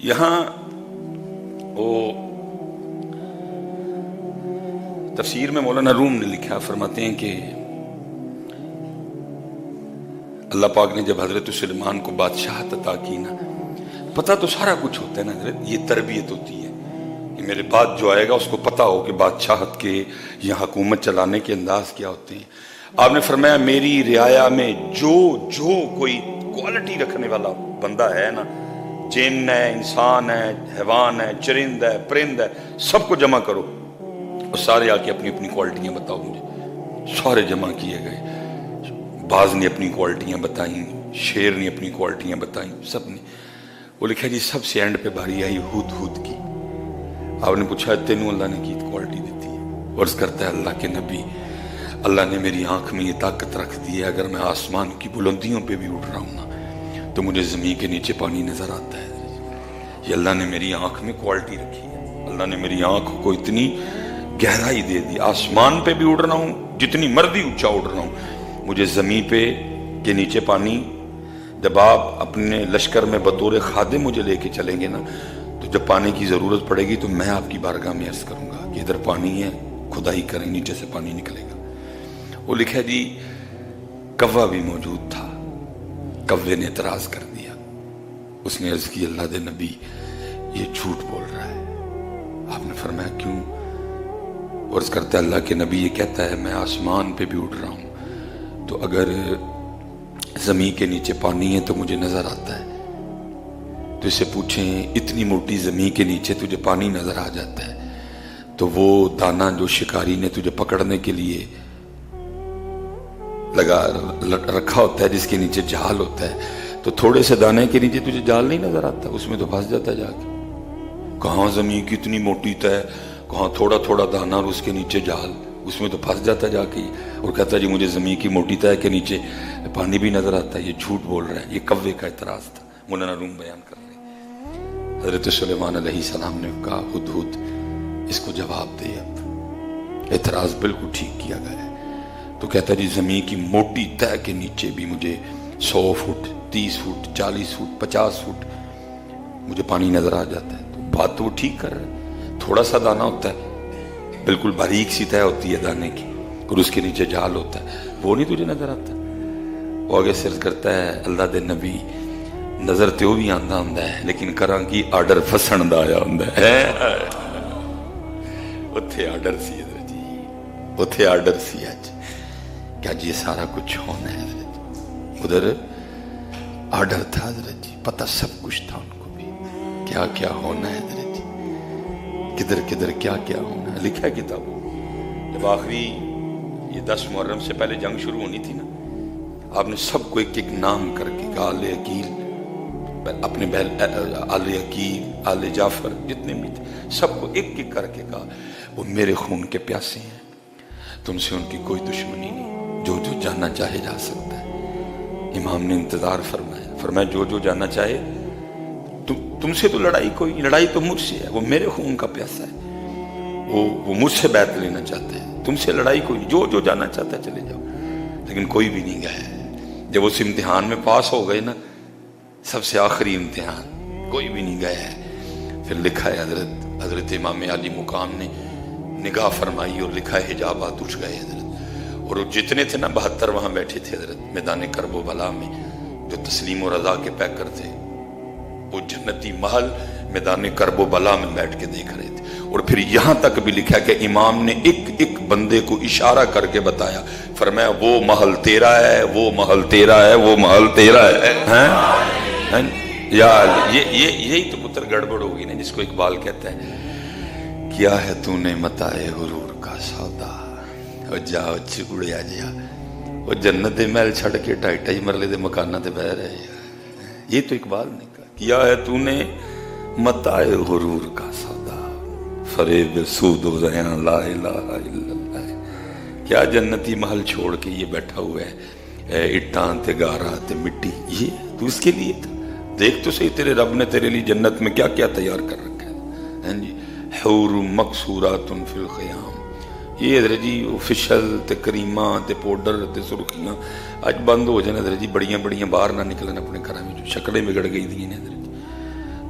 یہاں وہ تفسیر میں مولانا روم نے لکھا، فرماتے ہیں کہ اللہ پاک نے جب حضرت سلیمان کو بادشاہت عطا کی نا، پتہ تو سارا کچھ ہوتا ہے نا حضرت، یہ تربیت ہوتی ہے کہ میرے بعد جو آئے گا اس کو پتہ ہو کہ بادشاہت کے یا حکومت چلانے کے انداز کیا ہوتے ہیں۔ آپ نے فرمایا میری رعایا میں جو کوئی کوالٹی رکھنے والا بندہ ہے نا، جن ہے، انسان ہے، حیوان ہے، چرند ہے، پرند ہے، سب کو جمع کرو اور سارے آ کے اپنی اپنی کوالٹیاں بتاؤ مجھے۔ سارے جمع کیے گئے، باز نے اپنی کوالٹیاں بتائیں، شیر نے اپنی کوالٹیاں بتائیں، سب نے۔ وہ لکھا جی سب سے اینڈ پہ باری آئی ہود کی۔ آپ نے پوچھا تینوں اللہ نے کی کوالٹی دیتی ہے؟ عرض کرتا ہے اللہ کے نبی، اللہ نے میری آنکھ میں یہ طاقت رکھ دی ہے، اگر میں آسمان کی بلندیوں پہ بھی اٹھ رہا ہوں نا تو مجھے زمین کے نیچے پانی نظر آتا ہے۔ یہ اللہ نے میری آنکھ میں کوالٹی رکھی ہے، اللہ نے میری آنکھ کو اتنی گہرائی دے دی، آسمان پہ بھی اڑ رہا ہوں، جتنی مرضی اونچا اڑ رہا ہوں، مجھے زمین پہ کے نیچے پانی، جب آپ اپنے لشکر میں بطور خادم مجھے لے کے چلیں گے نا تو جب پانی کی ضرورت پڑے گی تو میں آپ کی بارگاہ میں عرض کروں گا کہ ادھر پانی ہے، کھدائی کریں، نیچے سے پانی نکلے گا۔ وہ لکھا جی کوا بھی موجود تھا، کوے نے اعتراض کر دیا، اس نے عرض کی اللہ دے نبی یہ جھوٹ بول رہا ہے۔ آپ نے فرمایا کیوں؟ عرض کرتا ہے اللہ کے نبی یہ کہتا ہے میں آسمان پہ بھی اڑ رہا ہوں تو اگر زمین کے نیچے پانی ہے تو مجھے نظر آتا ہے، تو اسے پوچھیں اتنی موٹی زمین کے نیچے تجھے پانی نظر آ جاتا ہے تو وہ دانا جو شکاری نے تجھے پکڑنے کے لیے رکھا ہوتا ہے جس کے نیچے جال ہوتا ہے، تو تھوڑے سے دانے کے نیچے تجھے جال نہیں نظر آتا، اس میں تو پھنس جاتا جا کے۔ کہاں زمین کی اتنی موٹی ہے، کہاں تھوڑا تھوڑا دانا اور اس کے نیچے جال، اس میں تو پھنس جاتا جا کے۔ اور کہتا ہے جی مجھے زمین کی موٹی ہے کے نیچے پانی بھی نظر آتا ہے، یہ جھوٹ بول رہا ہے۔ یہ کوے کا اعتراض تھا، مولانا روم بیان کر رہے ہیں۔ حضرت سلیمان علیہ السلام نے کہا ہدہد اس کو جواب دے، اب اعتراض بالکل ٹھیک کیا گیا ہے۔ تو کہتا ہے جی زمین کی موٹی تہ کے نیچے بھی مجھے 100 فٹ 30 فٹ 40 فٹ 50 فٹ مجھے پانی نظر آ جاتا ہے۔ تو بات تو وہ ٹھیک کر رہا ہے، تھوڑا سا دانا ہوتا ہے، بالکل باریک سی تہ ہوتی ہے دانے کی، اور اس کے نیچے جال ہوتا ہے، وہ نہیں تجھے نظر آتا؟ وہ آگے سے کرتا ہے اللہ دے نبی نظر تے وہ بھی آندا ہوندا ہے لیکن کراں کی آرڈر فسن دا آیا ہوندا ہے۔ اتھے آرڈر سی حضرت جی، اتھے آرڈر سی اج کیا جی سارا کچھ ہونا ہے حضرت جی۔ ادھر آرڈر تھا حضرت جی، پتہ سب کچھ تھا ان کو بھی کیا کیا ہونا ہے حضرت جی، کدھر کدھر کیا کیا ہونا ہے، لکھا ہے کتابوں۔ جب آخری یہ 10 محرم سے پہلے جنگ شروع ہونی تھی نا، آپ نے سب کو ایک ایک نام کر کے کہا، آل عقیل اپنے بہن، آل عقیل، آل جعفر جتنے بھی تھے سب کو ایک ایک کر کے کہا وہ میرے خون کے پیاسے ہیں، تم سے ان کی کوئی دشمنی نہیں، جو جاننا چاہے جا سکتا ہے۔ امام نے انتظار فرمایا جو جاننا چاہے، تم سے تو لڑائی کوئی، لڑائی تو مجھ سے ہے، وہ میرے خون کا پیاسا ہے، وہ مجھ سے بیعت لینا چاہتا ہے، تم سے لڑائی کوئی نہیں، جو جاننا چاہتا ہے چلے جاؤ۔ لیکن کوئی بھی نہیں گیا۔ جب اس امتحان میں پاس ہو گئے نا، سب سے آخری امتحان، کوئی بھی نہیں گیا ہے۔ پھر لکھا ہے حضرت امام علی مقام نے نگاہ فرمائی اور لکھا ہے حجابات اٹھ گئے حضرت، اور جتنے تھے نا 72 وہاں بیٹھے تھے حضرت میدان کرب و بلا میں، جو تسلیم و رضا کے پیکر تھے، وہ جنتی محل میدان کرب و بلا میں بیٹھ کے دیکھ رہے تھے۔ اور پھر یہاں تک بھی لکھا کہ امام نے ایک ایک بندے کو اشارہ کر کے بتایا، فرمایا وہ محل تیرا ہے، وہ محل تیرا ہے، وہ محل تیرا ہے۔ یا یہی تو پتر گڑبڑ ہوگی نا، جس کو اقبال کہتا ہے کیا ہے تو نے متائے غرور کا سودا، اور جا چکڑیا جیا وہ جنت دے محل چھڑ کے 2.5 مرلے دے مکانہ تے بہ رہے ہیں۔ یہ تو اقبال نے کہا کیا ہے تو نے متائے غرور کا سودا، فریب سود و زیاں لا الہ الا اللہ۔ کیا جنتی محل چھوڑ کے یہ بیٹھا ہوا ہے، اٹاں تے گارا تے مٹی، یہ تو اس کے لیے تھا؟ دیکھ تو صحیح تیرے رب نے تیرے لیے جنت میں کیا کیا تیار کر رکھا ہے جی، حور مقصورات فی الخیام۔ یہ حضرت جی فشل تے کریمہ تے پوڈر تے سرخیاں اج بند ہو جائیں حضرت جی، بڑیاں باہر نہ نکلن اپنے گھر میں، جو شکلیں بگڑ گئی تھیں حضرت جی۔